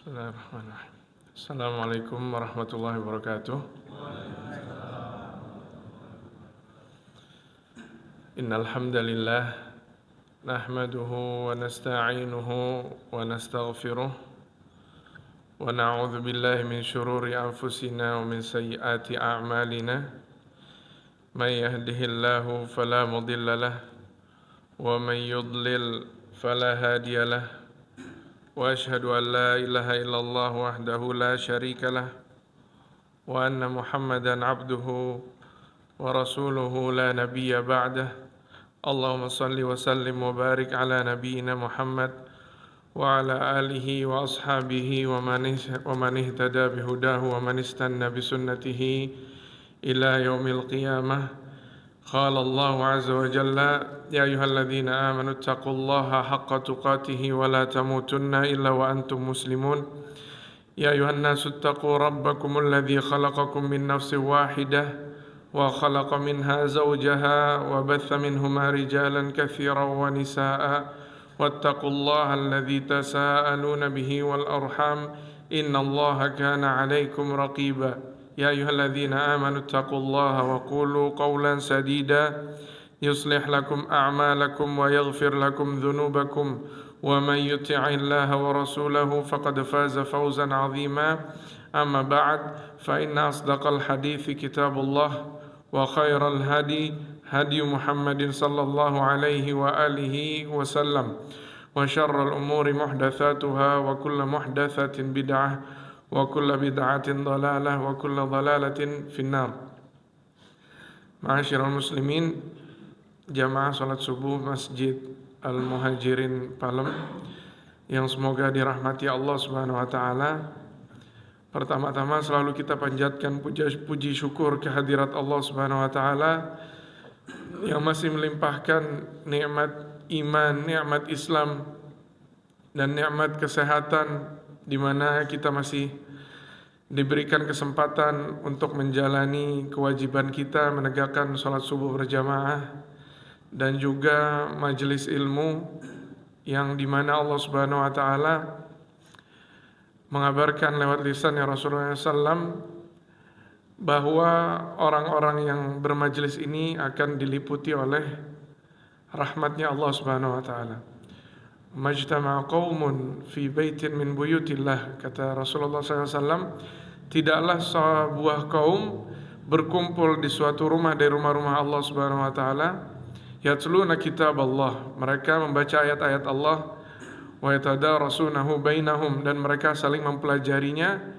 Bismillahirrahmanirrahim. Assalamualaikum warahmatullahi wabarakatuh. Innal hamdalillah nahmaduhu wa nasta'inuhu wa nastaghfiruh wa na'udzu billahi min shururi anfusina wa min sayyiati a'malina. May yahdihillahu fala mudilla lahu wa may yudlil fala hadiya lahu. وأشهد أن لا إله إلا الله وحده لا شريك له وأن محمدا عبده ورسوله لا نبي بعده اللهم صل وسلم وبارك على نبينا محمد وعلى آله وأصحابه ومن اهتدى بهداه ومن استنى بسنته إلى يوم القيامة. قال الله عز وجل يا أيها الذين آمنوا اتقوا الله حق تقاته ولا تموتن إلا وأنتم مسلمون يا أيها الناس اتقوا ربكم الذي خلقكم من نفس واحدة وخلق منها زوجها وبث منهما رجالا كثيرا ونساء واتقوا الله الذي تساءلون به والأرحام إن الله كان عليكم رقيبا يا أيها الذين آمنوا اتقوا الله وقولوا قولا سديدا يصلح لكم أعمالكم ويغفر لكم ذنوبكم ومن يطع الله ورسوله فقد فاز فوزا عظيما أما بعد فإن أصدق الحديث كتاب الله وخير الهدي هدي محمد صلى الله عليه وآله وسلم وشر الأمور محدثاتها وكل محدثة بدعة وكل بدعة ضلالة وكل ضلالة في النار. Ma'asyiral muslimin, jamaah salat subuh Masjid Al-Muhajirin Palem yang semoga dirahmati Allah Subhanahu wa taala. Pertama-tama selalu kita panjatkan puji syukur kehadirat Allah Subhanahu wa taala yang masih melimpahkan nikmat iman, nikmat Islam dan nikmat kesehatan, di mana kita masih diberikan kesempatan untuk menjalani kewajiban kita menegakkan sholat subuh berjamaah dan juga majelis ilmu yang di mana Allah Subhanahu wa taala mengabarkan lewat lisan Rasulullah SAW bahwa orang-orang yang bermajelis ini akan diliputi oleh rahmatnya Allah Subhanahu wa taala. Majtama'a qaumun fi baitin min buyutillah, kata Rasulullah SAW, tidaklah sebuah kaum berkumpul di suatu rumah dari rumah-rumah Allah Subhanahu wa taala, yatluna kitab Allah, mereka membaca ayat-ayat Allah, wa yatadarasunahu bainahum, dan mereka saling mempelajarinya,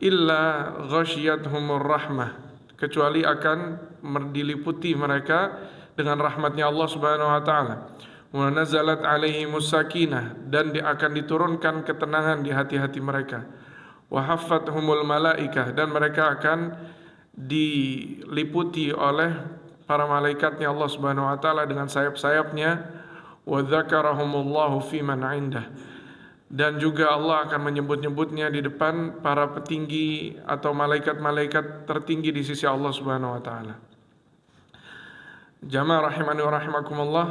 illa ghasyiyatuhumur rahmah, kecuali akan diliputi mereka dengan rahmatnya Allah Subhanahu wa taala. Wa nazalat alaihimus sakinah, dan akan diturunkan ketenangan di hati-hati mereka. Wa haffathumul malaikah, dan mereka akan diliputi oleh para malaikatnya Allah Subhanahu wa taala dengan sayap-sayapnya. Wa dzakarahumullahu fi man 'indah, dan juga Allah akan menyebut-nyebutnya di depan para petinggi atau malaikat-malaikat tertinggi di sisi Allah Subhanahu wa taala. Jamaah rahimani wa rahimakumullah,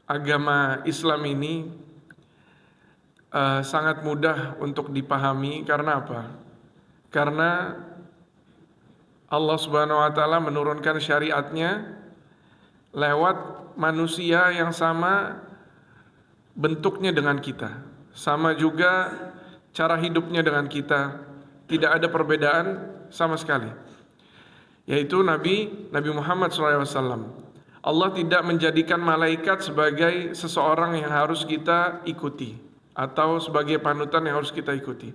agama Islam ini sangat mudah untuk dipahami. Karena apa? Karena Allah Subhanahu wa taala menurunkan syariatnya lewat manusia yang sama bentuknya dengan kita, sama juga cara hidupnya dengan kita, tidak ada perbedaan sama sekali, yaitu Nabi Muhammad SAW. Allah tidak menjadikan malaikat sebagai seseorang yang harus kita ikuti atau sebagai panutan yang harus kita ikuti.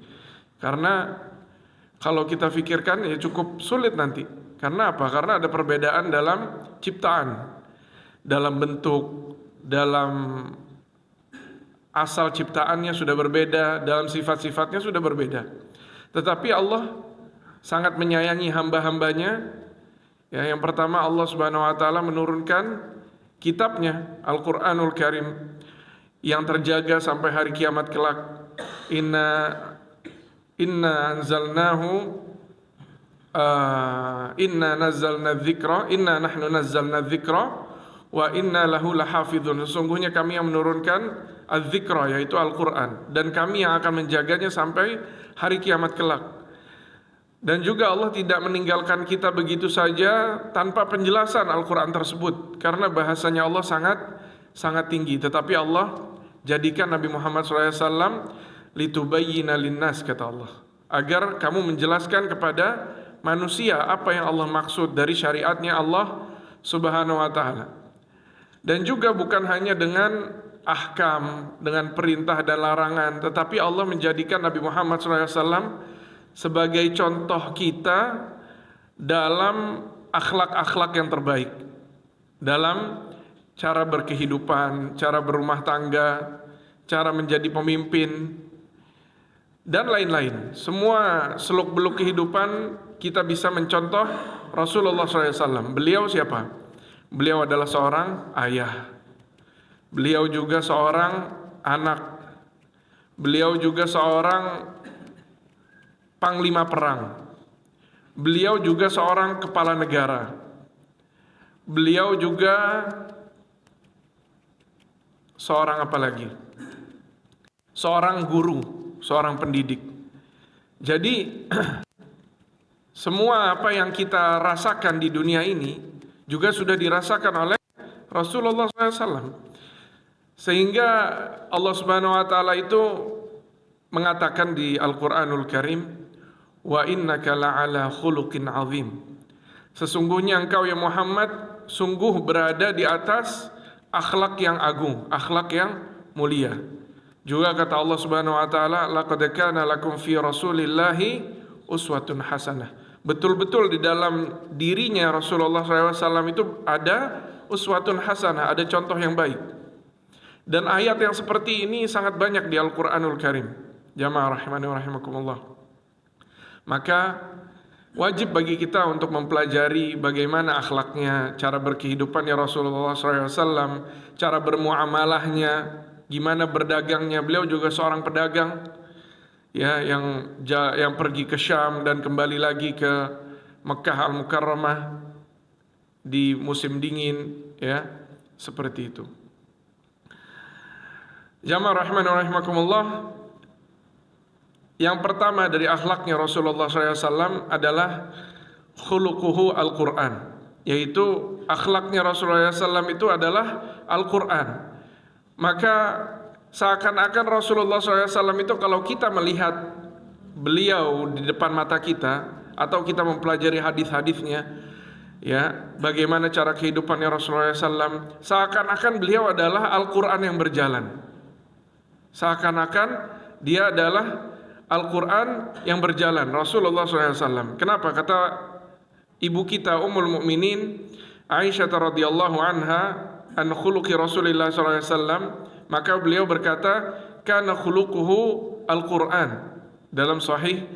Karena kalau kita pikirkan ya cukup sulit nanti. Karena apa? Karena ada perbedaan dalam ciptaan, dalam bentuk, dalam asal ciptaannya sudah berbeda, dalam sifat-sifatnya sudah berbeda. Tetapi Allah sangat menyayangi hamba-hambanya. Ya, yang pertama Allah Subhanahu wa taala menurunkan kitabnya Al-Qur'anul Karim yang terjaga sampai hari kiamat kelak. Inna nahnu nazzalna dzikra wa inna lahu lahafizun. Sesungguhnya kami yang menurunkan az-zikra, yaitu Al-Quran, dan kami yang akan menjaganya sampai hari kiamat kelak. Dan juga Allah tidak meninggalkan kita begitu saja tanpa penjelasan Al-Quran tersebut, karena bahasanya Allah sangat tinggi. Tetapi Allah jadikan Nabi Muhammad SAW litubayyina linnas, kata Allah, agar kamu menjelaskan kepada manusia apa yang Allah maksud dari syariatnya Allah Subhanahu wa ta'ala. Dan juga bukan hanya dengan ahkam, dengan perintah dan larangan, tetapi Allah menjadikan Nabi Muhammad SAW sebagai contoh kita dalam akhlak-akhlak yang terbaik, dalam cara berkehidupan, cara berumah tangga, cara menjadi pemimpin, dan lain-lain. Semua seluk-beluk kehidupan kita bisa mencontoh Rasulullah SAW. Beliau siapa? Beliau adalah seorang ayah. Beliau juga seorang anak. Beliau juga seorang panglima perang. Beliau juga seorang kepala negara. Beliau juga seorang apa lagi? Seorang guru, seorang pendidik. Jadi semua apa yang kita rasakan di dunia ini juga sudah dirasakan oleh Rasulullah SAW. Sehingga Allah Subhanahu wa ta'ala itu mengatakan di Al-Quranul Karim, wa innaka la'ala khuluqin azim. Sesungguhnya engkau ya Muhammad sungguh berada di atas akhlak yang agung, akhlak yang mulia. Juga kata Allah Subhanahu wa ta'ala, laqad kana lakum fi rasulillahi uswatun hasanah. Betul-betul di dalam dirinya Rasulullah SAW itu ada uswatun hasanah, ada contoh yang baik. Dan ayat yang seperti ini sangat banyak di Al-Quranul Karim. Jamaah rahimani wa rahimakumullah. Maka wajib bagi kita untuk mempelajari bagaimana akhlaknya, cara berkehidupannya Rasulullah SAW, cara bermuamalahnya, gimana berdagangnya. Beliau juga seorang pedagang, ya, yang pergi ke Syam dan kembali lagi ke Mekah Al-Mukarramah di musim dingin, ya, seperti itu. Jamaah rahimani wa rahimakumullah. Yang pertama dari akhlaknya Rasulullah SAW adalah khuluquhu Al-Quran, yaitu akhlaknya Rasulullah SAW itu adalah Al-Quran. Maka seakan-akan Rasulullah SAW itu kalau kita melihat beliau di depan mata kita, atau kita mempelajari hadis-hadisnya, ya, bagaimana cara kehidupannya Rasulullah SAW, seakan-akan beliau adalah Al-Quran yang berjalan. Seakan-akan dia adalah Al-Quran yang berjalan, Rasulullah SAW. Kenapa? Kata ibu kita Ummul Mukminin Aisyah radhiyallahu anha, an khuluqi Rasulullah SAW, maka beliau berkata, kana khuluquhu Al-Quran, dalam Sahih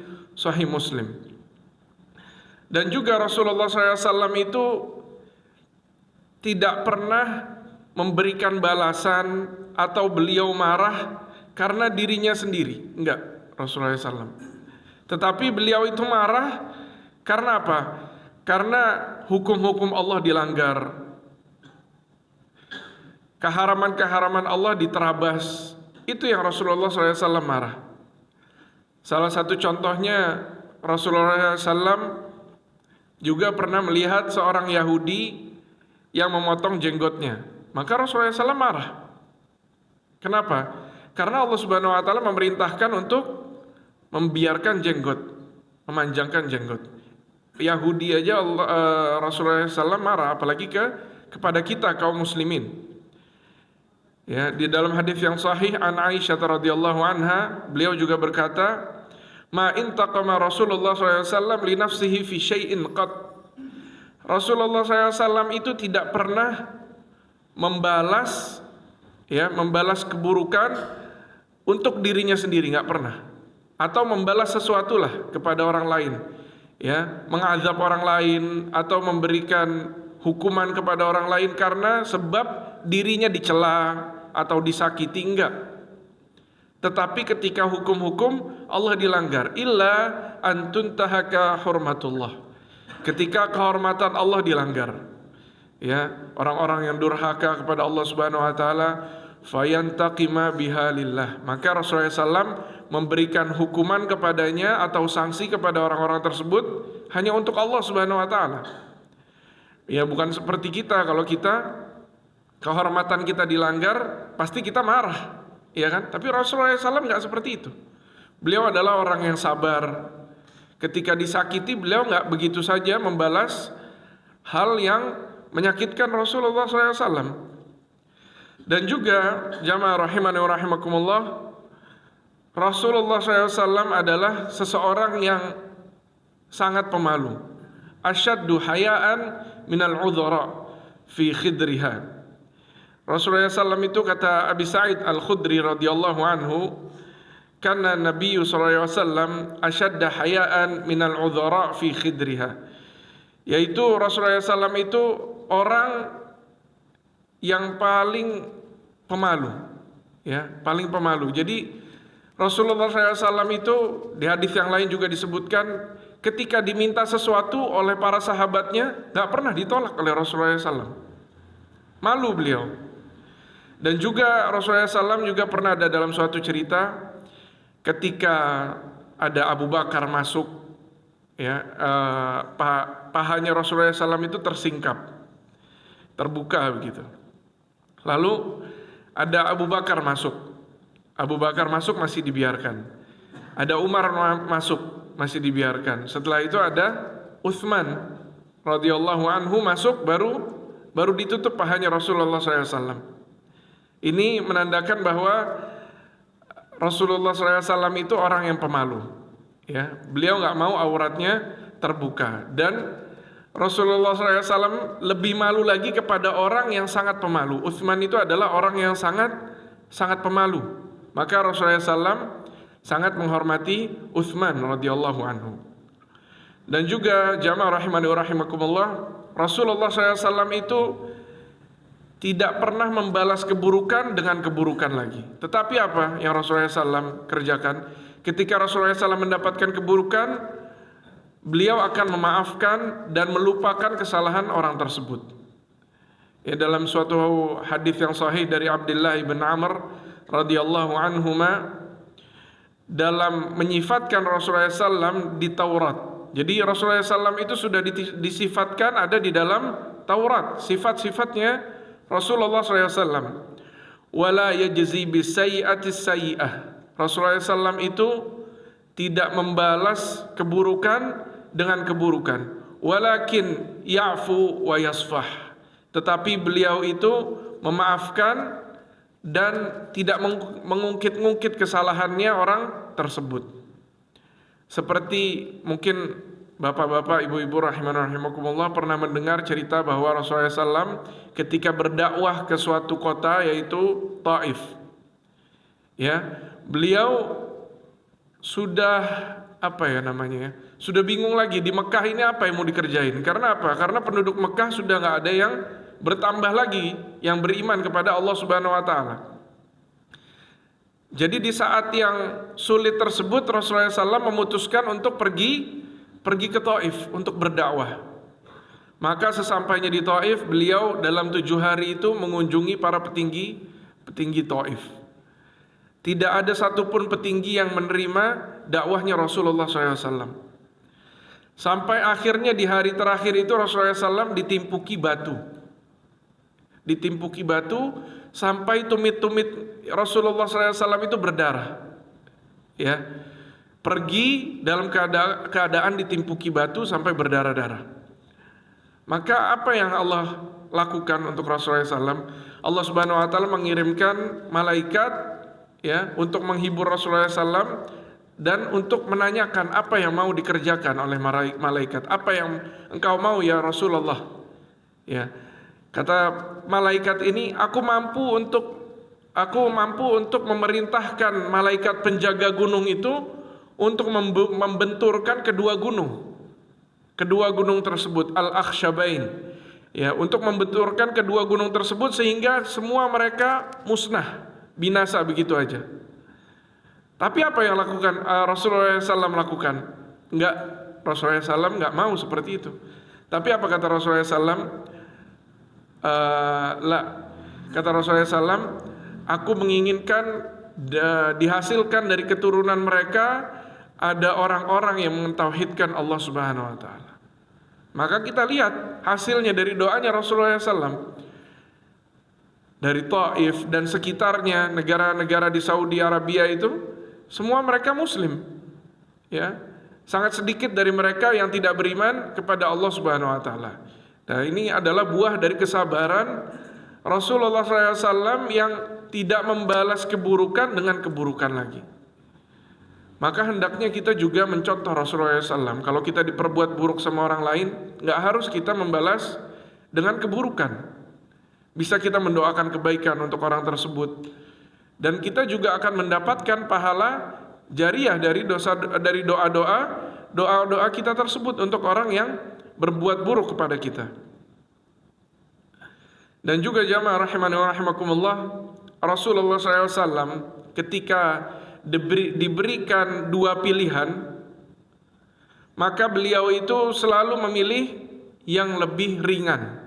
Muslim. Dan juga Rasulullah SAW itu tidak pernah memberikan balasan atau beliau marah karena dirinya sendiri, enggak, Rasulullah SAW. Tetapi beliau itu marah karena apa? Karena hukum-hukum Allah dilanggar, keharaman-keharaman Allah diterabas. Itu yang Rasulullah SAW marah. Salah satu contohnya, Rasulullah SAW juga pernah melihat seorang Yahudi yang memotong jenggotnya. Maka Rasulullah SAW marah. Kenapa? Karena Allah Subhanahu wa ta'ala memerintahkan untuk membiarkan jenggot, memanjangkan jenggot. Yahudi aja Rasulullah SAW marah, apalagi kepada kita kaum muslimin. Ya, di dalam hadis yang sahih an Aisyah radhiyallahu anha, beliau juga berkata, ma intaqama Rasulullah SAW li nafsihi fi syai'in qat. Rasulullah SAW itu tidak pernah membalas keburukan untuk dirinya sendiri, nggak pernah. Atau membalas sesuatu lah kepada orang lain, ya, mengazab orang lain atau memberikan hukuman kepada orang lain karena sebab dirinya dicela atau disakiti, enggak. Tetapi ketika hukum-hukum Allah dilanggar, illa antuntahaka hurmatullah, ketika kehormatan Allah dilanggar, ya, orang-orang yang durhaka kepada Allah Subhanahu wa taala, fayantaqima biha lillah. Maka Rasulullah SAW memberikan hukuman kepadanya atau sanksi kepada orang-orang tersebut hanya untuk Allah Subhanahu wa taala. Ya, bukan seperti kita. Kalau kita kehormatan kita dilanggar, pasti kita marah, ya kan? Tapi Rasulullah SAW nggak seperti itu. Beliau adalah orang yang sabar. Ketika disakiti, beliau nggak begitu saja membalas hal yang menyakitkan Rasulullah SAW. Dan juga jamaah rahimani wa rahimakumullah, Rasulullah SAW adalah seseorang yang sangat pemalu. Asyaddu hayaan minal udhara fi khidriha. Rasulullah SAW itu, kata Abi Sa'id Al-Khudri radhiyallahu anhu, karena Nabi SAW asyadda hayaan minal udhara fi khidriha, yaitu Rasulullah SAW itu orang yang paling pemalu, ya, paling pemalu. Jadi Rasulullah SAW itu di hadis yang lain juga disebutkan, ketika diminta sesuatu oleh para sahabatnya, gak pernah ditolak oleh Rasulullah SAW. Malu beliau. Dan juga Rasulullah SAW juga pernah ada dalam suatu cerita, ketika ada Abu Bakar masuk, ya, pahanya Rasulullah SAW itu tersingkap, terbuka begitu. Lalu ada Abu Bakar masuk. Abu Bakar masuk masih dibiarkan. Ada Umar masuk masih dibiarkan. Setelah itu ada Utsman radhiyallahu anhu masuk, baru ditutup pahanya Rasulullah SAW. Ini menandakan bahwa Rasulullah SAW itu orang yang pemalu. Ya, beliau nggak mau auratnya terbuka. Dan Rasulullah SAW lebih malu lagi kepada orang yang sangat pemalu. Utsman itu adalah orang yang sangat pemalu. Maka Rasulullah SAW sangat menghormati Utsman radhiyallahu anhu. Dan juga jamaah rahimani wa rahimakumullah, Rasulullah SAW itu tidak pernah membalas keburukan dengan keburukan lagi. Tetapi apa yang Rasulullah SAW kerjakan? Ketika Rasulullah SAW mendapatkan keburukan, beliau akan memaafkan dan melupakan kesalahan orang tersebut. Ya, dalam suatu hadis yang sahih dari Abdullah bin Amr radhiyallahu anhuma, dalam menyifatkan Rasulullah SAW di Taurat. Jadi Rasulullah SAW itu sudah disifatkan ada di dalam Taurat, sifat-sifatnya Rasulullah SAW. Wala yajzi bisayyi'atis sayyi'ah. Rasulullah SAW itu tidak membalas keburukan dengan keburukan, walakin ya'fu wa yasfah. Tetapi beliau itu memaafkan dan tidak mengungkit-ungkit kesalahannya orang tersebut. Seperti mungkin bapak-bapak, ibu-ibu rahimakumullah pernah mendengar cerita bahwa Rasulullah SAW ketika berdakwah ke suatu kota, yaitu Taif, ya, beliau sudah sudah bingung lagi di Mekah ini apa yang mau dikerjain. Karena apa? Karena penduduk Mekah sudah nggak ada yang bertambah lagi yang beriman kepada Allah Subhanahu wa taala. Jadi di saat yang sulit tersebut, Rasulullah SAW memutuskan untuk pergi ke Taif untuk berdakwah. Maka sesampainya di Taif, beliau dalam 7 hari itu mengunjungi para petinggi Taif. Tidak ada satupun petinggi yang menerima dakwahnya Rasulullah SAW. Sampai akhirnya di hari terakhir itu Rasulullah SAW ditimpuki batu sampai tumit-tumit Rasulullah SAW itu berdarah. Ya, pergi dalam keadaan ditimpuki batu sampai berdarah-darah. Maka apa yang Allah lakukan untuk Rasulullah SAW? Allah Subhanahu Wa Taala mengirimkan malaikat, ya, untuk menghibur Rasulullah SAW dan untuk menanyakan apa yang mau dikerjakan oleh malaikat. Apa yang engkau mau ya Rasulullah? Ya, kata malaikat ini, aku mampu untuk memerintahkan malaikat penjaga gunung itu untuk membenturkan kedua gunung tersebut, Al-Akhshabain, ya, untuk membenturkan kedua gunung tersebut sehingga semua mereka musnah, binasa begitu aja. Tapi apa yang Rasulullah SAW lakukan? Rasulullah SAW nggak mau seperti itu. Tapi apa kata Rasulullah SAW? Kata Rasulullah SAW, Aku menginginkan dihasilkan dari keturunan mereka ada orang-orang yang mentauhidkan Allah Subhanahu wa taala. Maka kita lihat hasilnya dari doanya Rasulullah SAW. Dari Taif dan sekitarnya, negara-negara di Saudi Arabia itu, semua mereka Muslim. Ya, sangat sedikit dari mereka yang tidak beriman kepada Allah Subhanahu wa taala. Nah, ini adalah buah dari kesabaran Rasulullah SAW yang tidak membalas keburukan dengan keburukan lagi. Maka hendaknya kita juga mencontoh Rasulullah SAW. Kalau kita diperbuat buruk sama orang lain, nggak harus kita membalas dengan keburukan. Bisa kita mendoakan kebaikan untuk orang tersebut. Dan kita juga akan mendapatkan pahala jariah dari doa-doa kita tersebut untuk orang yang berbuat buruk kepada kita. Dan juga jamaah rahimani wa rahimakumullah, Rasulullah SAW ketika diberikan dua pilihan, maka beliau itu selalu memilih yang lebih ringan,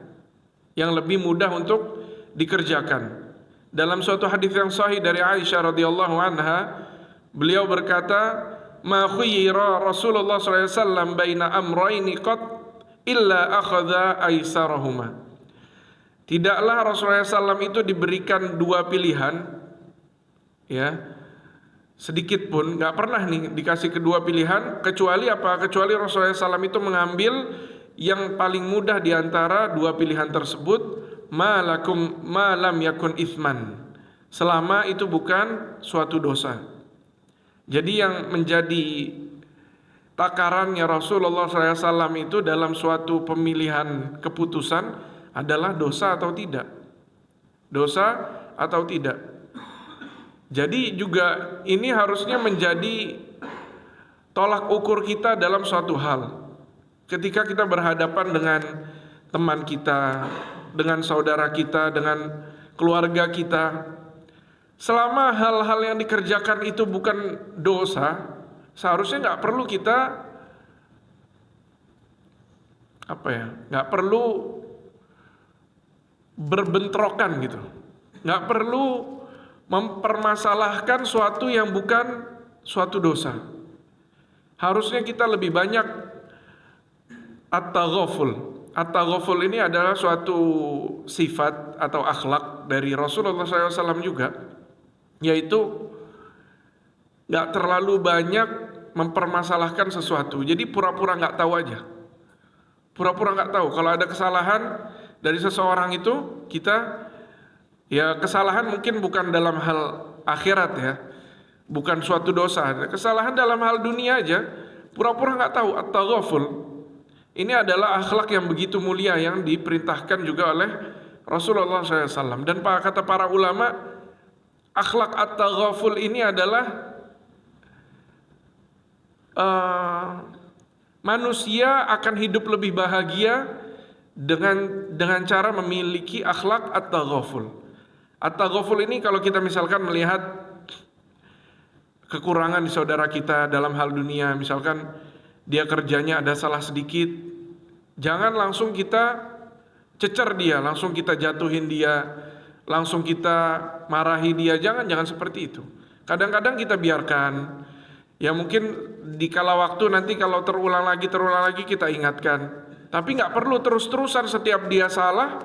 yang lebih mudah untuk dikerjakan. Dalam suatu hadis yang sahih dari Aisyah radhiyallahu anha, beliau berkata, "Ma khuyira Rasulullah SAW baina amrayni qat illa akhadha aisarahuma." Tidaklah Rasulullah SAW itu diberikan dua pilihan, ya, sedikit pun nggak pernah nih dikasih kedua pilihan, kecuali apa? Kecuali Rasulullah SAW itu mengambil yang paling mudah di antara dua pilihan tersebut, malam yakun ithman, selama itu bukan suatu dosa. Jadi yang menjadi takarannya Rasulullah SAW itu dalam suatu pemilihan keputusan adalah dosa atau tidak. Dosa atau tidak. Jadi juga ini harusnya menjadi tolak ukur kita dalam suatu hal. Ketika kita berhadapan dengan teman kita, dengan saudara kita, dengan keluarga kita, selama hal-hal yang dikerjakan itu bukan dosa, seharusnya nggak perlu kita nggak perlu berbentrokan gitu, nggak perlu mempermasalahkan suatu yang bukan suatu dosa. Harusnya kita lebih banyak at-taghaful. At-taghaful ini adalah suatu sifat atau akhlak dari Rasulullah SAW juga, yaitu gak terlalu banyak mempermasalahkan sesuatu. Jadi pura-pura gak tahu aja. Pura-pura gak tahu. Kalau ada kesalahan dari seseorang itu, kita, ya kesalahan mungkin bukan dalam hal akhirat ya, bukan suatu dosa. Kesalahan dalam hal dunia aja, pura-pura nggak tahu. At-taghaful ini adalah akhlak yang begitu mulia yang diperintahkan juga oleh Rasulullah SAW. Dan kata para ulama, akhlak at-taghaful ini adalah manusia akan hidup lebih bahagia dengan cara memiliki akhlak at-taghaful. At-taghaful ini kalau kita misalkan melihat kekurangan di saudara kita dalam hal dunia, misalkan dia kerjanya ada salah sedikit, jangan langsung kita cecer dia, langsung kita jatuhin dia, langsung kita marahi dia, jangan seperti itu. Kadang-kadang kita biarkan, ya mungkin di kala waktu nanti kalau terulang lagi kita ingatkan. Tapi nggak perlu terus-terusan setiap dia salah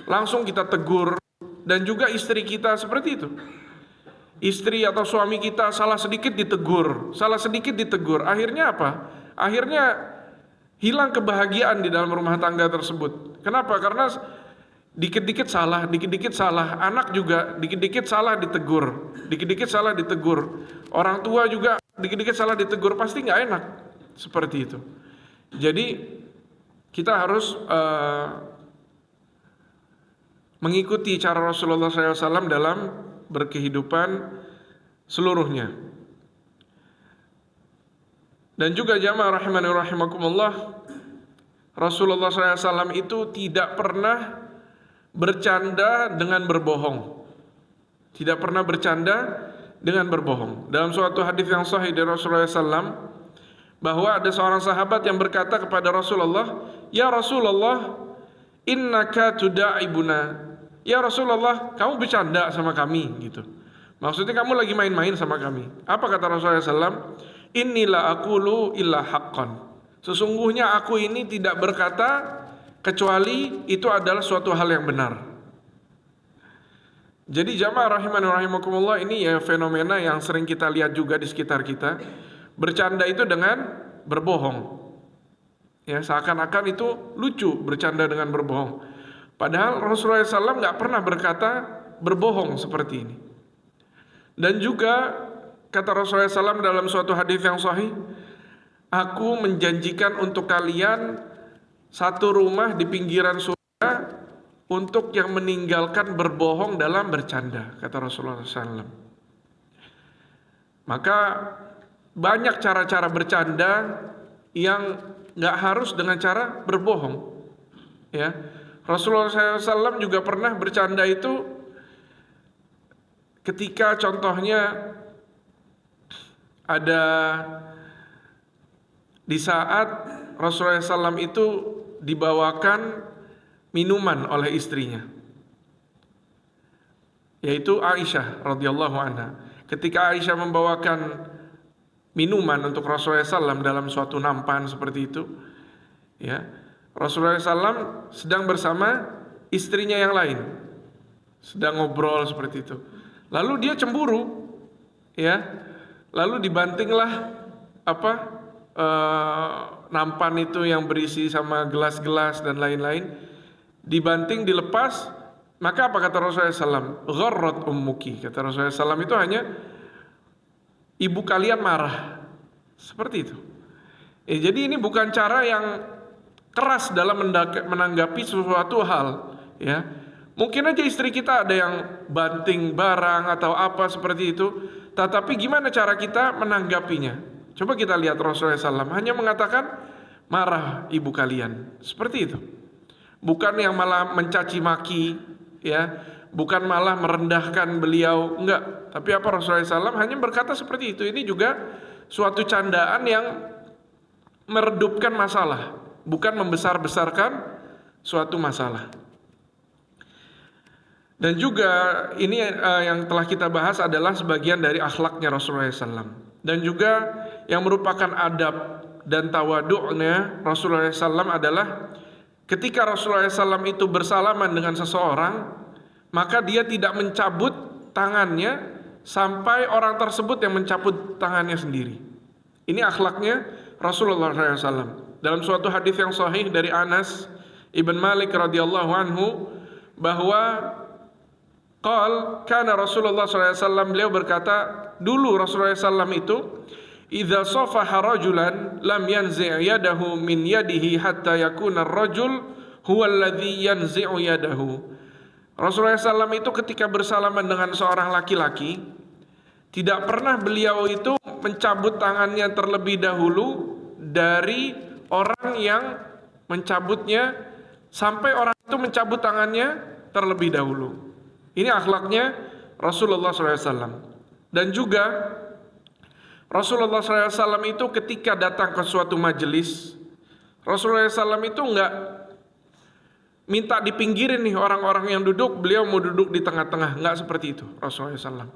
langsung kita tegur. Dan juga istri kita seperti itu. Istri atau suami kita salah sedikit ditegur. Akhirnya apa? Akhirnya hilang kebahagiaan di dalam rumah tangga tersebut. Kenapa? Karena dikit-dikit salah. Anak juga dikit-dikit salah ditegur. Orang tua juga dikit-dikit salah ditegur. Pasti nggak enak seperti itu. Jadi kita harus mengikuti cara Rasulullah SAW dalam berkehidupan seluruhnya. Dan juga jamaah rahimani wa rahimakumullah, Rasulullah SAW itu tidak pernah bercanda dengan berbohong. Dalam suatu hadis yang sahih dari Rasulullah SAW, bahwa ada seorang sahabat yang berkata kepada Rasulullah, "Ya Rasulullah, innaka tuda'ibuna "Ya Rasulullah, kamu bercanda sama kami," gitu. Maksudnya kamu lagi main-main sama kami. Apa kata Rasulullah SAW? "Inilah aqulu illa haqqan." Sesungguhnya aku ini tidak berkata kecuali itu adalah suatu hal yang benar. Jadi jamaah rahimani rahimakumullah, ini ya fenomena yang sering kita lihat juga di sekitar kita. Bercanda itu dengan berbohong. Ya, seakan-akan itu lucu bercanda dengan berbohong. Padahal Rasulullah SAW nggak pernah berkata berbohong seperti ini. Dan juga kata Rasulullah SAW dalam suatu hadis yang sahih, "Aku menjanjikan untuk kalian satu rumah di pinggiran surga untuk yang meninggalkan berbohong dalam bercanda," kata Rasulullah SAW. Maka banyak cara-cara bercanda yang nggak harus dengan cara berbohong. Ya, Rasulullah SAW juga pernah bercanda itu ketika contohnya ada di saat Rasulullah SAW itu dibawakan minuman oleh istrinya, yaitu Aisyah radhiyallahu anha. Ketika Aisyah membawakan minuman untuk Rasulullah SAW dalam suatu nampan seperti itu, ya, Rasulullah SAW sedang bersama istrinya yang lain, sedang ngobrol seperti itu. Lalu dia cemburu, ya, lalu dibantinglah nampan itu yang berisi sama gelas-gelas dan lain-lain, dibanting, dilepas. Maka apa kata Rasulullah SAW? "Gharrat ummuki," kata Rasulullah SAW, itu hanya ibu kalian marah. Seperti itu. Jadi ini bukan cara yang keras dalam menanggapi sesuatu hal, ya. Mungkin aja istri kita ada yang banting barang atau apa seperti itu, tetapi gimana cara kita menanggapinya? Coba kita lihat Rasulullah SAW hanya mengatakan marah ibu kalian, seperti itu. Bukan yang malah mencaci maki, ya, bukan malah merendahkan beliau, enggak. Tapi apa Rasulullah SAW hanya berkata seperti itu. Ini juga suatu candaan yang meredupkan masalah, bukan membesar-besarkan suatu masalah. Dan juga ini yang telah kita bahas adalah sebagian dari akhlaknya Rasulullah SAW. Dan juga yang merupakan adab dan tawadu'nya Rasulullah SAW adalah ketika Rasulullah SAW itu bersalaman dengan seseorang, maka dia tidak mencabut tangannya sampai orang tersebut yang mencabut tangannya sendiri. Ini akhlaknya Rasulullah SAW. Dalam suatu hadis yang sahih dari Anas ibn Malik radhiyallahu anhu, bahwa kana Rasulullah SAW, beliau berkata, dulu Rasulullah SAW itu idza safaha rajulan lam yanzi' yadahu min yadihi hatta yakuna ar-rajul huwa alladhi yanzi'u yadahu. Rasulullah SAW itu ketika bersalaman dengan seorang laki-laki, tidak pernah beliau itu mencabut tangannya terlebih dahulu dari orang yang mencabutnya sampai orang itu mencabut tangannya terlebih dahulu. Ini akhlaknya Rasulullah SAW. Dan juga Rasulullah SAW itu ketika datang ke suatu majelis, Rasulullah SAW itu enggak minta dipinggirin nih orang-orang yang duduk, beliau mau duduk di tengah-tengah, enggak seperti itu Rasulullah SAW.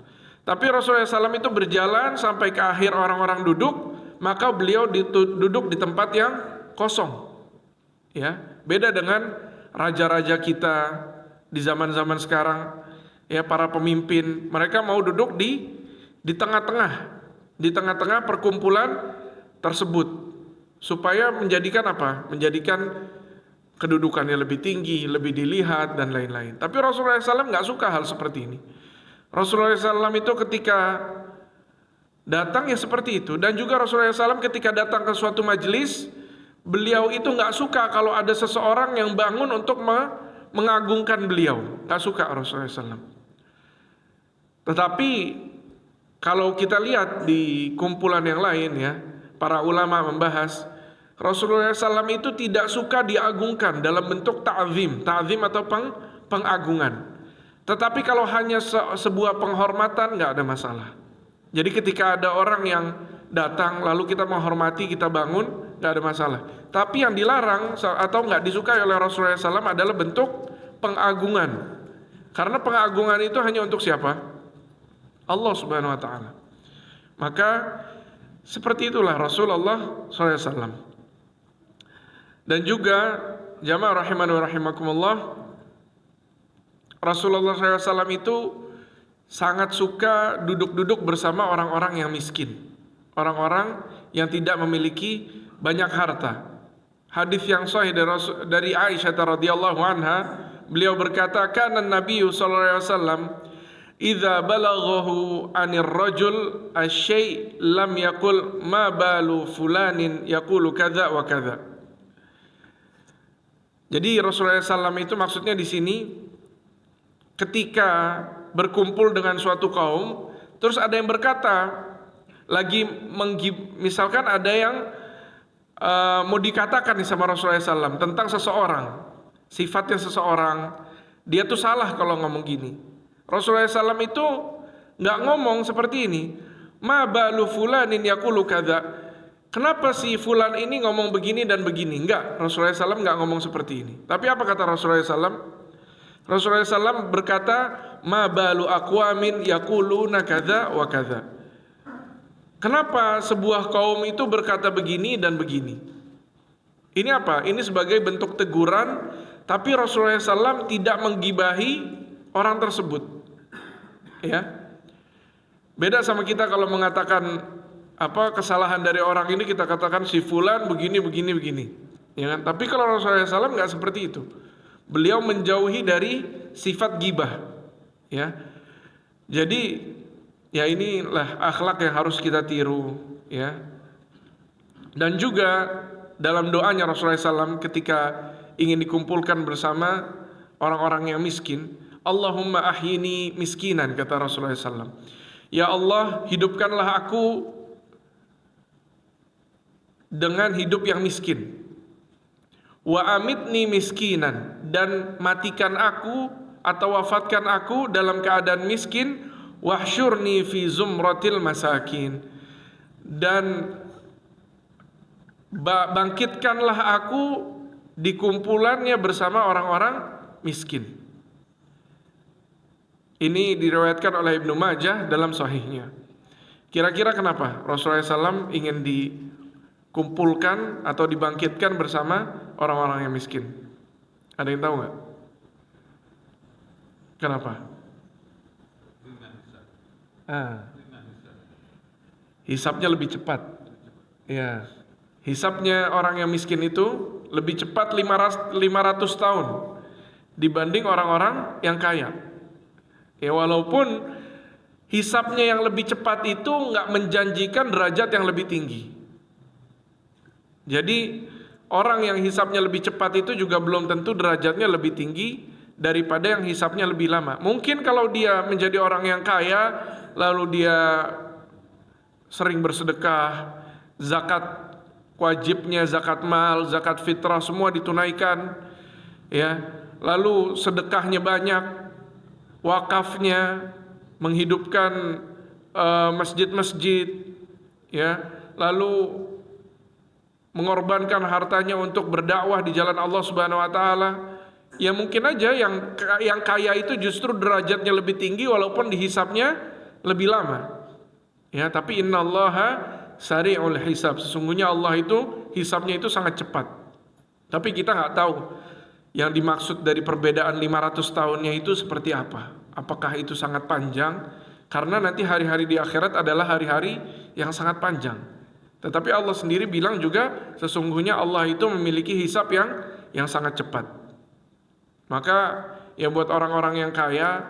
Tapi Rasulullah SAW itu berjalan sampai ke akhir orang-orang duduk, maka beliau duduk di tempat yang kosong. Ya, beda dengan raja-raja kita di zaman-zaman sekarang, ya, para pemimpin, mereka mau duduk di tengah-tengah perkumpulan tersebut supaya menjadikan apa? Menjadikan kedudukannya lebih tinggi, lebih dilihat dan lain-lain. Tapi Rasulullah SAW nggak suka hal seperti ini. Rasulullah SAW itu ketika datang ya seperti itu. Dan juga Rasulullah SAW ketika datang ke suatu majelis, beliau itu nggak suka kalau ada seseorang yang bangun untuk mengagungkan beliau. Nggak suka Rasulullah SAW. Tetapi kalau kita lihat di kumpulan yang lain, ya, para ulama membahas Rasulullah SAW itu tidak suka diagungkan dalam bentuk ta'zim atau pengagungan. Tetapi kalau hanya sebuah penghormatan nggak ada masalah. Jadi ketika ada orang yang datang lalu kita menghormati, kita bangun, nggak ada masalah. Tapi yang dilarang atau nggak disukai oleh Rasulullah SAW adalah bentuk pengagungan. Karena pengagungan itu hanya untuk siapa? Allah Subhanahu wa taala. Maka seperti itulah Rasulullah SAW. Dan juga jamaah rahimani wa rahimakumullah, Rasulullah SAW itu sangat suka duduk-duduk bersama orang-orang yang miskin, orang-orang yang tidak memiliki banyak harta. Hadis yang sahih dari Aisyah radhiyallahu anha, beliau berkata, kana Nabi sallallahu alaihi wasallam idza balaghahu 'anir rajul asy-syai' lam yaqul ma balu fulanin yaqulu kadza wa kadza. Jadi Rasulullah SAW itu maksudnya di sini ketika berkumpul dengan suatu kaum, terus ada yang berkata, misalkan ada yang mau dikatakan nih sama Rasulullah SAW tentang seseorang, sifatnya seseorang, dia tuh salah kalau ngomong gini. Rasulullah SAW itu nggak ngomong seperti ini. Ma balu fulanin yaqulu kadza. Kenapa si fulan ini ngomong begini dan begini? Enggak, Rasulullah SAW nggak ngomong seperti ini. Tapi apa kata Rasulullah SAW? Rasulullah SAW berkata, ma balu aqwamin yaquluna kadza wa kadza. Kenapa sebuah kaum itu berkata begini dan begini? Ini apa? Ini sebagai bentuk teguran, tapi Rasulullah SAW tidak menggibahi orang tersebut. Ya, beda sama kita kalau mengatakan kesalahan dari orang ini, kita katakan si fulan begini begini begini, ya kan? Tapi kalau Rasulullah SAW nggak seperti itu. Beliau menjauhi dari sifat gibah. Ya, jadi ya inilah akhlak yang harus kita tiru, ya. Dan juga dalam doanya Rasulullah SAW ketika ingin dikumpulkan bersama orang-orang yang miskin, Allahumma ahyini miskinan, kata Rasulullah SAW. Ya Allah, hidupkanlah aku dengan hidup yang miskin. Wa amitni miskinan, dan matikan aku atau wafatkan aku dalam keadaan miskin. Wahsyurni fi zumratil masakin, dan bangkitkanlah aku di kumpulannya bersama orang-orang miskin. Ini diriwayatkan oleh Ibnu Majah dalam sahihnya. Kira-kira kenapa Rasulullah SAW ingin dikumpulkan atau dibangkitkan bersama orang-orang yang miskin? Ada yang tahu nggak? Kenapa? Hisabnya lebih cepat. Ya, hisabnya orang yang miskin itu lebih cepat 500 tahun dibanding orang-orang yang kaya. Ya, walaupun hisabnya yang lebih cepat itu nggak menjanjikan derajat yang lebih tinggi. Jadi orang yang hisabnya lebih cepat itu juga belum tentu derajatnya lebih tinggi daripada yang hisabnya lebih lama. Mungkin kalau dia menjadi orang yang kaya, lalu dia sering bersedekah, zakat wajibnya, zakat mal, zakat fitrah semua ditunaikan, ya. Lalu sedekahnya banyak, wakafnya, menghidupkan masjid-masjid, ya. Lalu mengorbankan hartanya untuk berdakwah di jalan Allah Subhanahu wa taala. Ya mungkin aja yang kaya itu justru derajatnya lebih tinggi walaupun dihisabnya lebih lama. Ya, tapi innallaha sari'ul hisab. Sesungguhnya Allah itu hisabnya itu sangat cepat. Tapi kita nggak tahu yang dimaksud dari perbedaan 500 tahunnya itu seperti apa. Apakah itu sangat panjang? Karena nanti hari-hari di akhirat adalah hari-hari yang sangat panjang. Tetapi Allah sendiri bilang juga sesungguhnya Allah itu memiliki hisab yang sangat cepat. Maka ya buat orang-orang yang kaya,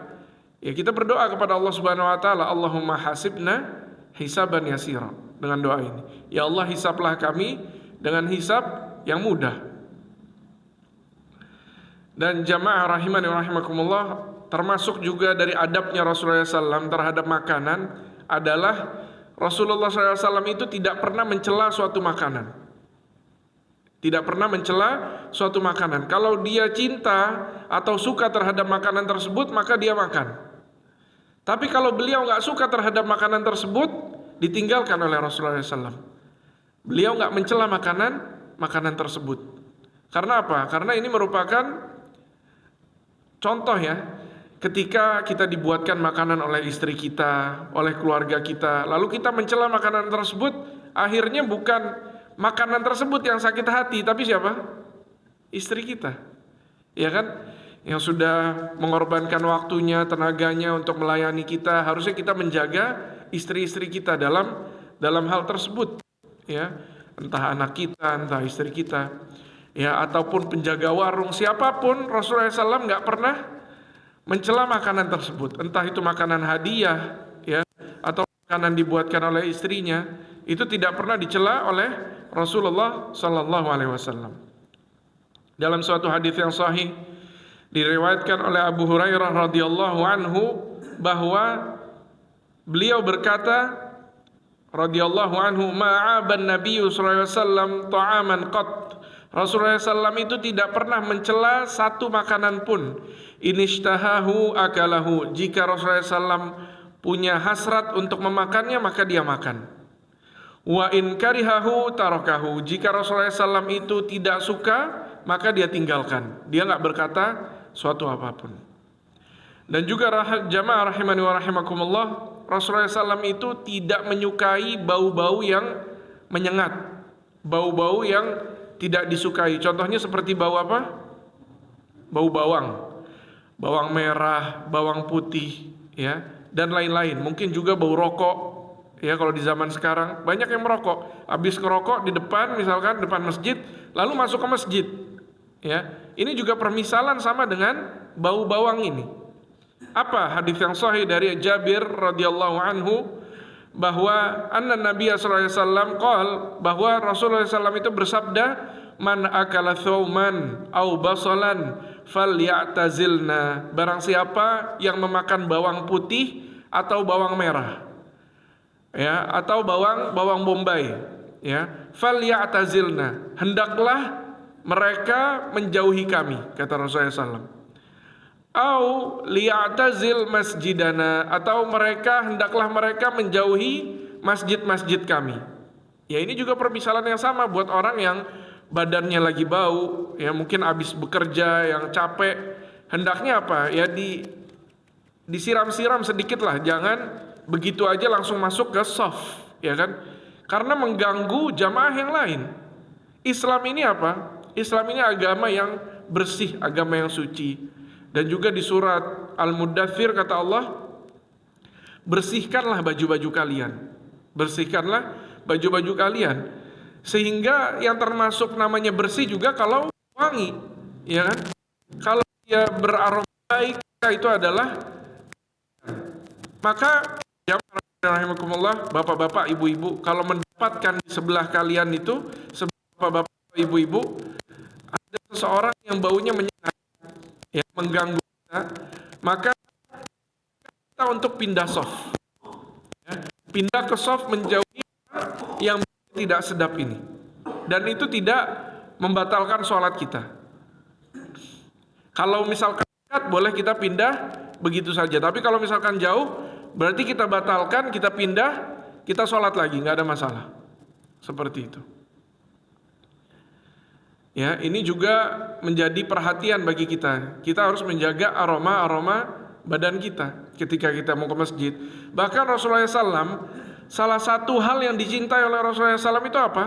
ya kita berdoa kepada Allah Subhanahu wa taala, Allahumma hasibna hisaban yasira, dengan doa ini. Ya Allah, hisablah kami dengan hisab yang mudah. Dan jamaah rahimani wa rahimakumullah, termasuk juga dari adabnya Rasulullah SAW terhadap makanan adalah Rasulullah SAW itu tidak pernah mencela suatu makanan. Tidak pernah mencela suatu makanan. Kalau dia cinta atau suka terhadap makanan tersebut, maka dia makan. Tapi kalau beliau nggak suka terhadap makanan tersebut, ditinggalkan oleh Rasulullah SAW. Beliau nggak mencela makanan tersebut. Karena apa? Karena ini merupakan contoh ya. Ketika kita dibuatkan makanan oleh istri kita, oleh keluarga kita, lalu kita mencela makanan tersebut, akhirnya bukan makanan tersebut yang sakit hati, tapi siapa? Istri kita. Ya kan? Yang sudah mengorbankan waktunya, tenaganya untuk melayani kita, harusnya kita menjaga istri-istri kita dalam hal tersebut. Ya, entah anak kita, entah istri kita, ya, ataupun penjaga warung, siapapun, Rasulullah SAW nggak pernah mencela makanan tersebut, entah itu makanan hadiah, ya, atau makanan dibuatkan oleh istrinya, itu tidak pernah dicela oleh Rasulullah Sallallahu Alaihi Wasallam. Dalam suatu hadis yang sahih diriwayatkan oleh Abu Hurairah radhiyallahu anhu bahwa beliau berkata radhiyallahu anhu, ma'aban Nabi sallallahu alaihi wasallam ta'aman qat. Rasulullah SAW itu tidak pernah mencela satu makanan pun. Inishtahahu akalahu. Jika Rasulullah SAW punya hasrat untuk memakannya, maka dia makan. Wa in karihahu tarakahu. Jika Rasulullah SAW itu tidak suka, maka dia tinggalkan. Dia nggak berkata suatu apapun. Dan juga jamaah rahimani wa rahimakumullah, Rasulullah SAW itu tidak menyukai bau-bau yang menyengat, bau-bau yang tidak disukai. Contohnya seperti bau apa? Bau bawang, bawang merah, bawang putih, ya, dan lain-lain. Mungkin juga bau rokok, ya, kalau di zaman sekarang banyak yang merokok. Habis ngerokok di depan, misalkan depan masjid, lalu masuk ke masjid, ya. Ini juga permisalan sama dengan bau bawang ini. Apa hadis yang sahih dari Jabir radhiyallahu anhu bahwa anna Nabi sallallahu alaihi wasallam qol, bahwa Rasulullah SAW itu bersabda, man akala thawman au basalan falyatazilna. Barang siapa yang memakan bawang putih atau bawang merah, ya, atau bawang bombay, ya, falyatazilna, hendaklah mereka menjauhi kami, kata Rasulullah SAW. Au liya'tazil masjidana, atau hendaklah mereka menjauhi masjid-masjid kami. Ya, ini juga permisalan yang sama buat orang yang badannya lagi bau, ya, mungkin habis bekerja yang capek, hendaknya apa? Ya, disiram-siram sedikit lah, jangan begitu aja langsung masuk ke shaf, ya kan? Karena mengganggu jamaah yang lain. Islam ini apa? Islam ini agama yang bersih, agama yang suci. Dan juga di surat Al-Muddathir kata Allah, bersihkanlah baju-baju kalian. Bersihkanlah baju-baju kalian. Sehingga yang termasuk namanya bersih juga kalau wangi, ya kan? Kalau dia beraroma baik, itu adalah, maka ya rahimakumullah, bapak-bapak, ibu-ibu, kalau mendapatkan di sebelah kalian itu, bapak-bapak, ibu-ibu, ada seseorang yang baunya menyengat, yang mengganggu kita, maka kita untuk pindah soft, ya, pindah ke soft, menjauhi yang tidak sedap ini, dan itu tidak membatalkan sholat kita. Kalau misalkan dekat, boleh kita pindah begitu saja, tapi kalau misalkan jauh, berarti kita batalkan, kita pindah, kita sholat lagi, nggak ada masalah, seperti itu. Ya, ini juga menjadi perhatian bagi kita. Kita harus menjaga aroma-aroma badan kita ketika kita mau ke masjid. Bahkan Rasulullah SAW, salah satu hal yang dicintai oleh Rasulullah SAW itu apa?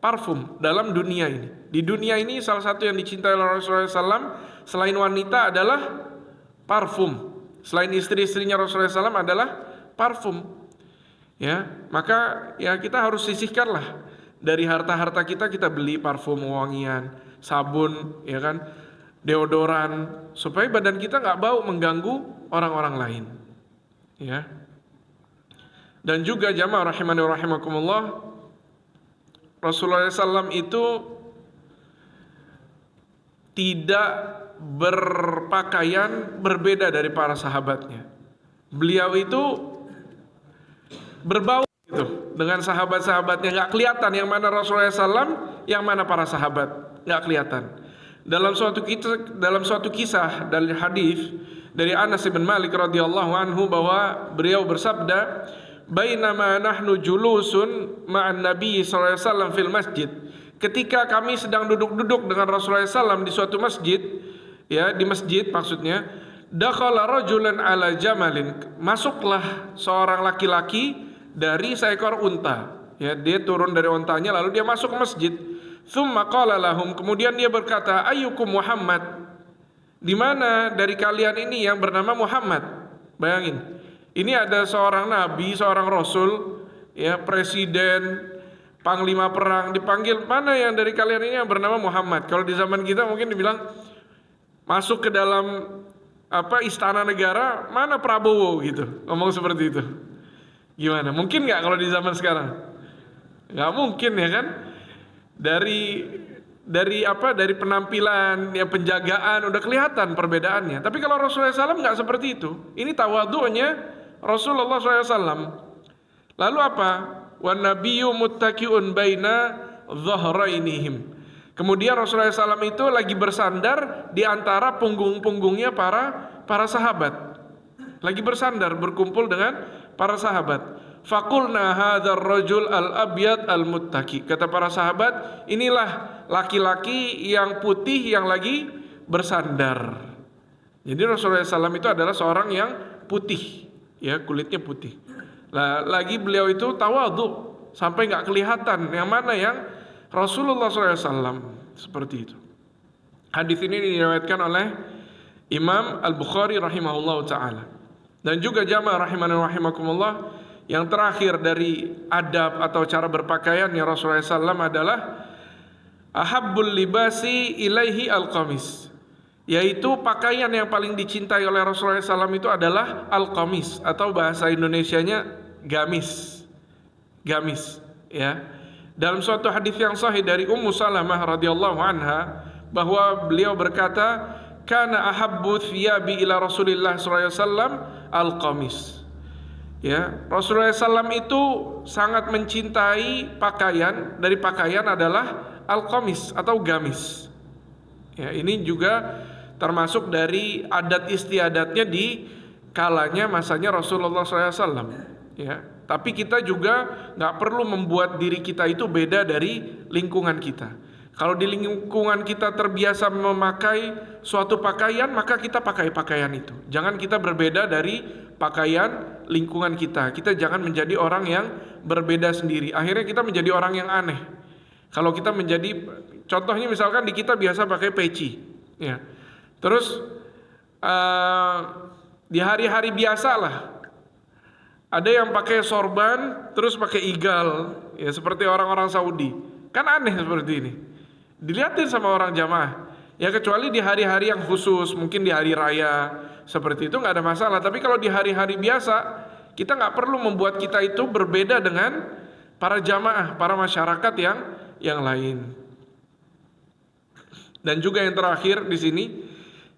Parfum dalam dunia ini. Di dunia ini salah satu yang dicintai oleh Rasulullah SAW selain wanita adalah parfum. Selain istri-istrinya Rasulullah SAW adalah parfum. Ya, maka ya kita harus sisihkanlah. Dari harta-harta kita beli parfum wangian, sabun, ya kan, deodoran, supaya badan kita nggak bau mengganggu orang-orang lain, ya. Dan juga jamaah rahimani wa rahimakumullah, Rasulullah SAW itu tidak berpakaian berbeda dari para sahabatnya. Beliau itu berbau gitu dengan sahabat-sahabatnya, nggak kelihatan yang mana Rasulullah SAW, yang mana para sahabat, nggak kelihatan. Dalam suatu kisah dari hadis dari Anas bin Malik radhiyallahu anhu bahwa beliau bersabda, bainama nahnu julusun ma'an Nabi sallallahu alaihi wasallam fil masjid. Ketika kami sedang duduk-duduk dengan Rasulullah SAW di suatu masjid, ya, di masjid maksudnya, dakhala rajulan ala jamalin, masuklah seorang laki-laki dari seekor unta. Ya, dia turun dari untanya lalu dia masuk ke masjid. Tsumma qala lahum, kemudian dia berkata, ayyukum Muhammad, di mana dari kalian ini yang bernama Muhammad? Bayangin, ini ada seorang nabi, seorang rasul, ya, presiden, panglima perang, dipanggil, mana yang dari kalian ini yang bernama Muhammad? Kalau di zaman kita mungkin dibilang masuk ke dalam istana negara, mana Prabowo gitu, ngomong seperti itu. Gimana? Mungkin nggak kalau di zaman sekarang? Nggak mungkin ya kan? Dari penampilan, ya, penjagaan udah kelihatan perbedaannya. Tapi kalau Rasulullah SAW nggak seperti itu. Ini tawadhu'nya Rasulullah SAW. Lalu apa? Wan nabiyyu muttaqiun baina dhahrainihim. Kemudian Rasulullah SAW itu lagi bersandar di antara punggung-punggungnya para sahabat. Lagi bersandar, berkumpul dengan para sahabat. Faqulna hadzal rajul al-abyad al-muttaqi. Kata para sahabat, inilah laki-laki yang putih yang lagi bersandar. Jadi Rasulullah SAW itu adalah seorang yang putih, ya, kulitnya putih. Nah, lagi beliau itu tawadhu sampai nggak kelihatan yang mana yang Rasulullah SAW, seperti itu. Hadis ini diriwayatkan oleh Imam Al-Bukhari rahimahullah ta'ala. Dan juga jamaah rahimani rahimakumullah, yang terakhir dari adab atau cara berpakaian yang Rasulullah SAW adalah ahabbul libasi ilaihi al-qamis, yaitu pakaian yang paling dicintai oleh Rasulullah SAW itu adalah al-qamis, atau bahasa Indonesianya gamis. Gamis, ya. Dalam suatu hadis yang sahih dari Ummu Salamah radhiyallahu anha, bahwa beliau berkata, kana ahabbu thiyabi ila Rasulillah sallallahu alaihi wasallam al-qamis. Ya, Rasulullah SAW itu sangat mencintai pakaian, dari pakaian adalah al-qamis atau gamis. Ya, ini juga termasuk dari adat istiadatnya di kalanya masanya Rasulullah SAW. Ya, tapi kita juga nggak perlu membuat diri kita itu beda dari lingkungan kita. Kalau di lingkungan kita terbiasa memakai suatu pakaian, maka kita pakai pakaian itu. Jangan kita berbeda dari pakaian lingkungan kita. Kita jangan menjadi orang yang berbeda sendiri. Akhirnya kita menjadi orang yang aneh. Kalau kita menjadi, contohnya misalkan di kita biasa pakai peci, ya. Terus di hari-hari biasa lah, ada yang pakai sorban, terus pakai igal, ya, seperti orang-orang Saudi. Kan aneh seperti ini. Dilihatin sama orang jamaah. Ya, kecuali di hari-hari yang khusus, mungkin di hari raya, seperti itu nggak ada masalah. Tapi kalau di hari-hari biasa, kita nggak perlu membuat kita itu berbeda dengan para jamaah, para masyarakat yang lain. Dan juga yang terakhir di sini,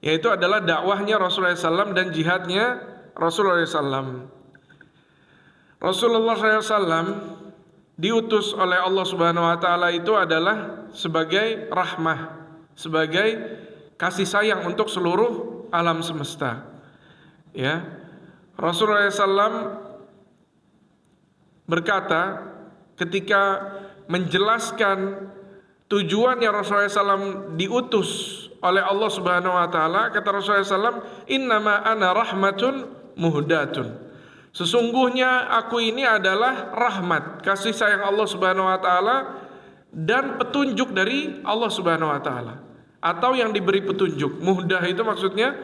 yaitu adalah dakwahnya Rasulullah SAW dan jihadnya Rasulullah SAW. Rasulullah SAW diutus oleh Allah Subhanahu wa taala itu adalah sebagai rahmah, sebagai kasih sayang untuk seluruh alam semesta. Ya. Rasulullah SAW berkata ketika menjelaskan tujuannya Rasulullah SAW diutus oleh Allah Subhanahu wa taala, kata Rasulullah SAW, "Innama ana rahmatun muhdatun." Sesungguhnya aku ini adalah rahmat, kasih sayang Allah Subhanahu wa taala dan petunjuk dari Allah Subhanahu wa taala, atau yang diberi petunjuk. Muhdah itu maksudnya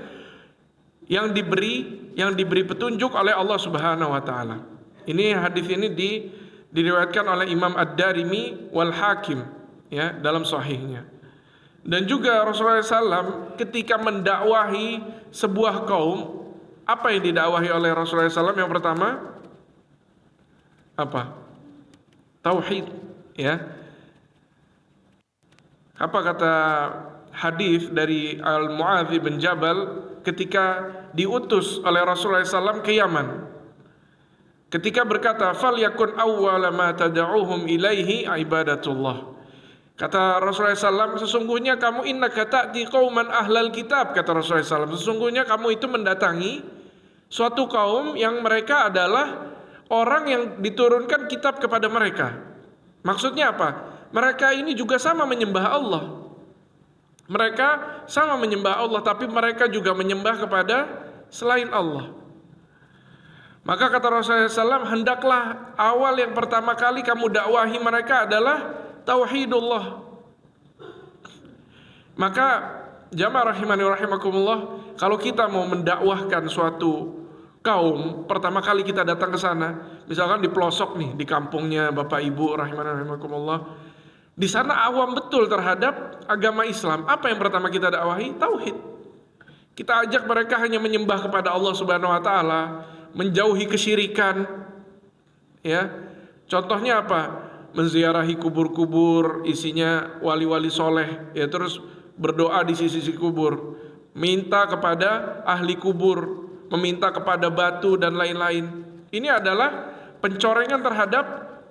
yang diberi petunjuk oleh Allah Subhanahu wa taala. Ini hadis ini diriwayatkan oleh Imam Ad-Darimi wal Hakim, ya, dalam sahihnya. Dan juga Rasulullah SAW ketika mendakwahi sebuah kaum, apa yang didakwahi oleh Rasulullah SAW? Yang pertama apa? Tauhid, ya. Apa kata hadis dari Al-Mu'adz bin Jabal ketika diutus oleh Rasulullah SAW ke Yaman? Ketika berkata, "Falyakun awwala ma tad'uuhum ilaihi ibadatullah." Kata Rasulullah SAW, sesungguhnya kamu innaka ta'ti qauman ahlal kitab, kata Rasulullah SAW, sesungguhnya kamu itu mendatangi suatu kaum yang mereka adalah orang yang diturunkan kitab kepada mereka. Maksudnya apa? Mereka ini juga sama menyembah Allah. Mereka sama menyembah Allah, tapi mereka juga menyembah kepada selain Allah. Maka kata Rasulullah SAW, hendaklah awal yang pertama kali kamu dakwahi mereka adalah tauhidullah. Maka jamaah rahimani rahimakumullah, kalau kita mau mendakwahkan suatu kaum, pertama kali kita datang ke sana, misalkan di pelosok nih, di kampungnya Bapak Ibu rahimani rahimakumullah, di sana awam betul terhadap agama Islam. Apa yang pertama kita dakwahi? Tauhid. Kita ajak mereka hanya menyembah kepada Allah Subhanahu wa taala, menjauhi kesyirikan. Ya. Contohnya apa? Menziarahi kubur-kubur isinya wali-wali soleh, ya, terus berdoa di sisi-sisi kubur, minta kepada ahli kubur, meminta kepada batu dan lain-lain. Ini adalah pencorengan terhadap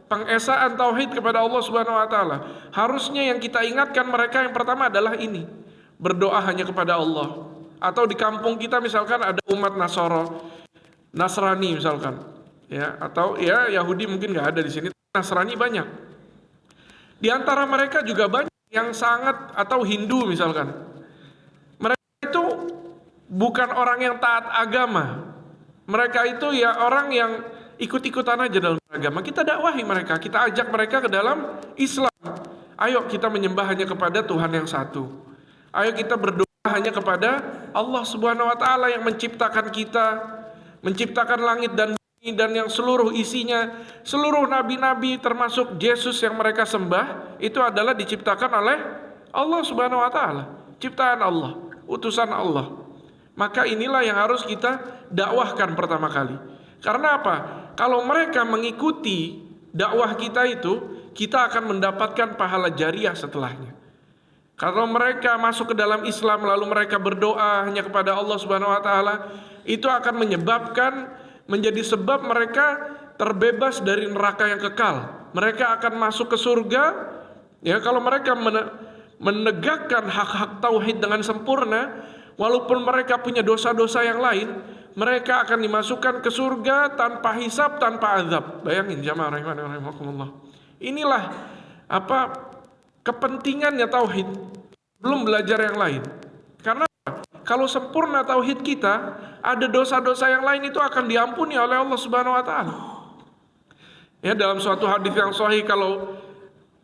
pengesaan tauhid kepada Allah Subhanahu wa taala. Harusnya yang kita ingatkan mereka yang pertama adalah ini, berdoa hanya kepada Allah. Atau di kampung kita misalkan ada umat Nasrani misalkan, ya, atau ya Yahudi mungkin nggak ada di sini, Nasrani banyak. Di antara mereka juga banyak yang sangat, atau Hindu misalkan. Mereka itu bukan orang yang taat agama. Mereka itu ya orang yang ikut-ikutan aja dalam agama. Kita dakwahi mereka, kita ajak mereka ke dalam Islam. Ayo kita menyembah hanya kepada Tuhan yang satu. Ayo kita berdoa hanya kepada Allah Subhanahu wa taala yang menciptakan kita, menciptakan langit dan bumi dan yang seluruh isinya. Seluruh nabi-nabi termasuk Yesus yang mereka sembah itu adalah diciptakan oleh Allah Subhanahu wa taala, ciptaan Allah, utusan Allah. Maka inilah yang harus kita dakwahkan pertama kali. Karena apa? Kalau mereka mengikuti dakwah kita itu, kita akan mendapatkan pahala jariah setelahnya. Kalau mereka masuk ke dalam Islam lalu mereka berdoa hanya kepada Allah Subhanahu wa taala, itu akan menyebabkan, menjadi sebab mereka terbebas dari neraka yang kekal. Mereka akan masuk ke surga, ya, kalau mereka menegakkan hak-hak tauhid dengan sempurna, walaupun mereka punya dosa-dosa yang lain, mereka akan dimasukkan ke surga tanpa hisab, tanpa azab. Bayangin jamaah rahimakumullah. Inilah apa kepentingannya tauhid. Belum belajar yang lain. Karena kalau sempurna tauhid kita, ada dosa-dosa yang lain itu akan diampuni oleh Allah Subhanahu wa taala. Ya, dalam suatu hadis yang sahih, kalau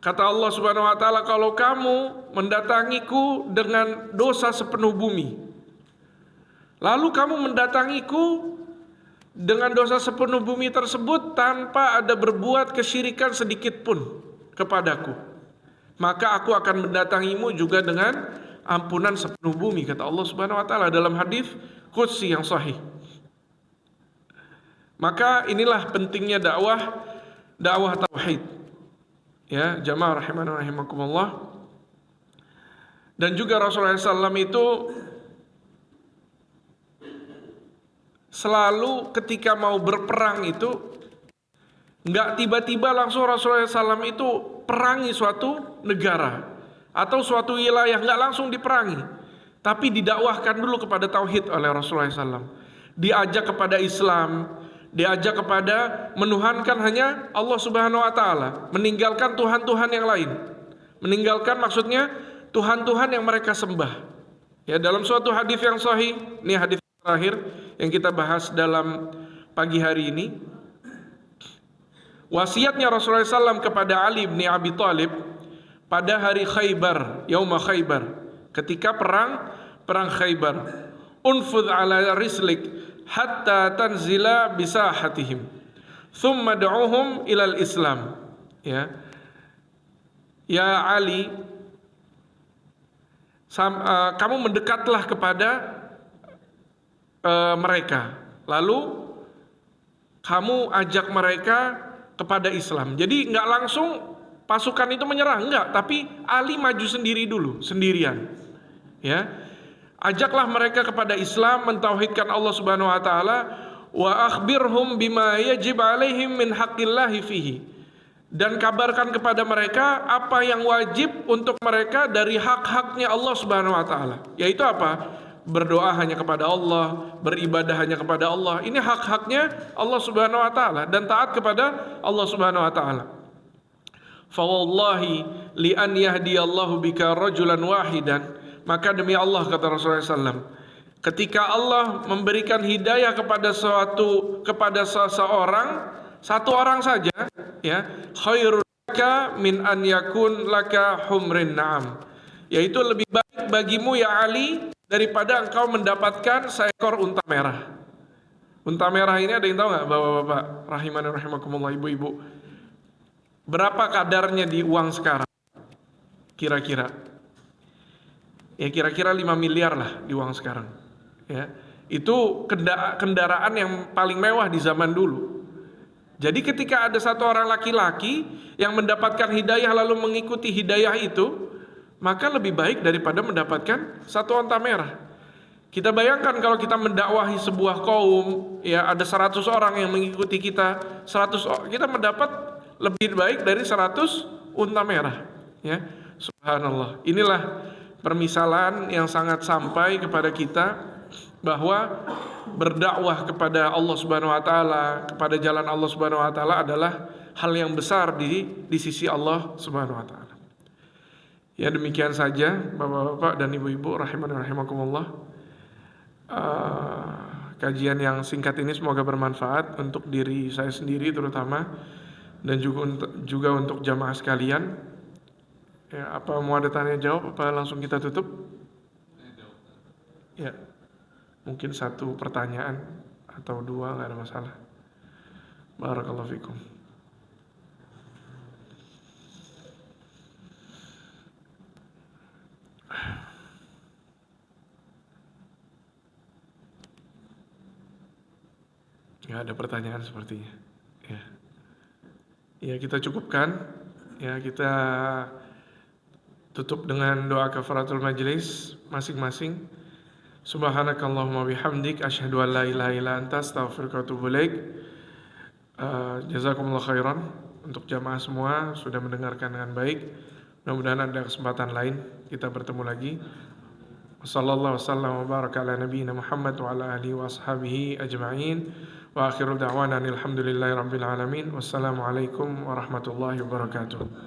kata Allah Subhanahu wa taala, kalau kamu mendatangiku dengan dosa sepenuh bumi, lalu kamu mendatangiku dengan dosa sepenuh bumi tersebut tanpa ada berbuat kesyirikan sedikit pun kepadaku, maka aku akan mendatangimu juga dengan ampunan sepenuh bumi, kata Allah Subhanahu wa taala dalam hadis qudsi yang sahih. Maka inilah pentingnya dakwah tauhid. Ya, jamaah rahimani rahimakumullah. Dan juga Rasulullah SAW itu selalu ketika mau berperang itu nggak tiba-tiba langsung Rasulullah SAW itu perangi suatu negara atau suatu wilayah, nggak langsung diperangi, tapi didakwahkan dulu kepada tauhid oleh Rasulullah SAW. Diajak kepada Islam, diajak kepada menuhankan hanya Allah Subhanahu wa taala, meninggalkan tuhan-tuhan yang lain. Meninggalkan maksudnya tuhan-tuhan yang mereka sembah. Ya, dalam suatu hadis yang sahih, ini hadis terakhir yang kita bahas dalam pagi hari ini. Wasiatnya Rasulullah SAW kepada Ali bin Abi Thalib pada hari Khaybar, Yauma Khaybar, ketika perang Khaybar. Unfudh ala rislik hatta tanzila bisahatihim thumma da'uhum ilal Islam. Ya, ya Ali, kamu mendekatlah kepada mereka, lalu kamu ajak mereka kepada Islam. Jadi nggak langsung pasukan itu menyerah, enggak, tapi Ali maju sendiri dulu, sendirian. Ya, ajaklah mereka kepada Islam, mentauhidkan Allah Subhanahu wa taala, wa akhbirhum bima yajib alaihim min haqqillahi fihi. Dan kabarkan kepada mereka apa yang wajib untuk mereka dari hak-haknya Allah Subhanahu wa taala. Yaitu apa? Berdoa hanya kepada Allah, beribadah hanya kepada Allah. Ini hak-haknya Allah Subhanahu wa taala dan taat kepada Allah Subhanahu wa taala. Fa wallahi li an yahdiyallahu bika rajulan wahidan Maka demi Allah, kata Rasulullah SAW, ketika Allah memberikan hidayah kepada seseorang, satu orang saja, ya, khairul laka min an yakun laka humrin na'am, yaitu lebih baik bagimu ya Ali daripada engkau mendapatkan seekor unta merah. Unta merah ini ada yang tahu nggak, bapak-bapak rahimani rahimakumullah, ibu-ibu, berapa kadarnya di uang sekarang kira-kira? Ya kira-kira 5 miliar lah di uang sekarang, ya. Itu kendaraan yang paling mewah di zaman dulu. Jadi ketika ada satu orang laki-laki yang mendapatkan hidayah lalu mengikuti hidayah itu, maka lebih baik daripada mendapatkan satu unta merah. Kita bayangkan kalau kita mendakwahi sebuah kaum, ya ada 100 orang yang mengikuti kita, 100 kita mendapat lebih baik dari 100 unta merah, ya. Subhanallah. Inilah permisalan yang sangat sampai kepada kita bahwa berdakwah kepada Allah Subhanahu wa taala, kepada jalan Allah Subhanahu wa taala adalah hal yang besar di sisi Allah Subhanahu wa taala. Ya demikian saja Bapak-bapak dan Ibu-ibu rahimani rahimakumullah. Kajian yang singkat ini semoga bermanfaat untuk diri saya sendiri terutama, dan juga untuk jamaah sekalian. Ya, apa mau ada tanya jawab apa langsung kita tutup? Ya, mungkin satu pertanyaan atau dua, nggak ada masalah. Barakallahu fikum. Nggak ada pertanyaan sepertinya. Ya, ya kita cukupkan. Ya kita tutup dengan doa kafaratul majlis masing-masing. Subhanakallahumma bihamdik asyhadu an la ilaha illa anta astaghfiruka wa atubu ilaik. Jazakumullah khairan untuk jamaah semua sudah mendengarkan dengan baik. Mudah-mudahan ada kesempatan lain kita bertemu lagi. Wassallallahu wasallam wa baraka ala nabiyyina Muhammad wa ala alihi wa ashabihi ajma'in. Wa akhiru da'wana alhamdulillahi rabbil alamin. Wassalamualaikum warahmatullahi wabarakatuh.